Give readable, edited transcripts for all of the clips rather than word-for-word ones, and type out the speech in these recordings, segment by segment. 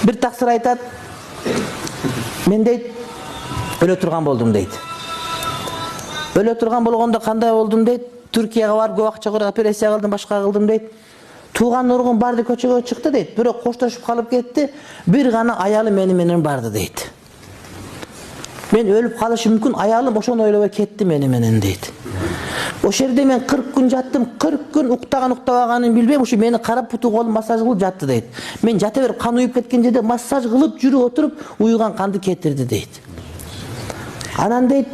Bir taksir aytат, men deyt, öle turgan boldum deyt. Öle turgan bolganda kандай boldum deyt, Türkiye'ye var, Govakça koyup operatsiya kıldım, başka kıldım deyt. Tuğan nurgun bardı köçögө çıktı deyt. Bирок коштошуп kalıp ketти. Bir gana ayalı meni bardı deyt. Men ölüp kalışım mümkün, ayalım oşonu oylop ketti meni deyt. O şerde men 40 gün jattım, 40 gün uktaganin bilbeyim, uşu meni karap putu kolum massaj kılıp jattı deyt. Men jata berip kan uyup ketken жерде massaj kılıp жүрүп oturup uyugan kandı kettirdi deyt. Anan deyt,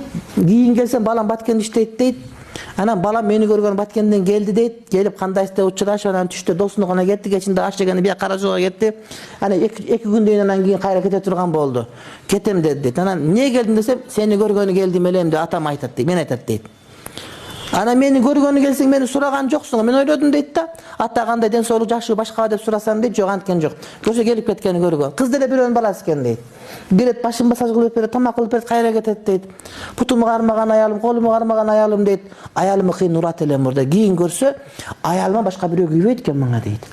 giyin gelsem balam Batkende işteyt deyt. Anan balam meni görgөн Batkendен geldi deyt. Gelip kandaysa uçurashып anан түштө досунукуна кетти. Кечинде аш жегени бия Каражолго кетти. Ана 2 күндөн анан кийин кайра кете турган болду. Кетем dedi deyt. Анан эмне келдиң десем, сени көргөнү келдим элем деп атам айтат дейт. Мен айтат дейт. Ана мени көргөнү келсең мени сураган жоксуң. Мен ойлодум дейт да. Ата кандай ден соолук жакшы башка деп сурасам дейт. Жок анткен жок. Көчө келип кеткени көргөн. Кыз деле бирөөнүн баласы экен дейт. Келет башын массаж кылып берет, тамак кылып берет, кайра кетет дейт. Путуму кармаган аялым, колуму кармаган аялым дейт. Аялымы кыйын урат элем мурда. Кийин көрсө, аялыма башка бирөө күйбөйт экен мага дейт.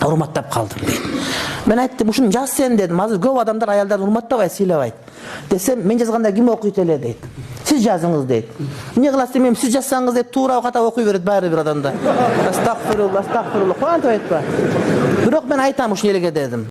Урматтап калдым дейт. Мен айттым, ушуну жаз сен дедим. Азыр көп адамдар аялдарды урматтабайт, сыйлабайт. Десем, мен жазганда ким окуйт эле дейт. Siz жазыңыз дейт. Эмне кыласыз демейм, сиз жазсаңыз дейт, туура ката окуй берет баары бир адамда. Астагфирулла, астагфирулла. Кантип айтпа. Бирок мен айтам ушул элге дедим.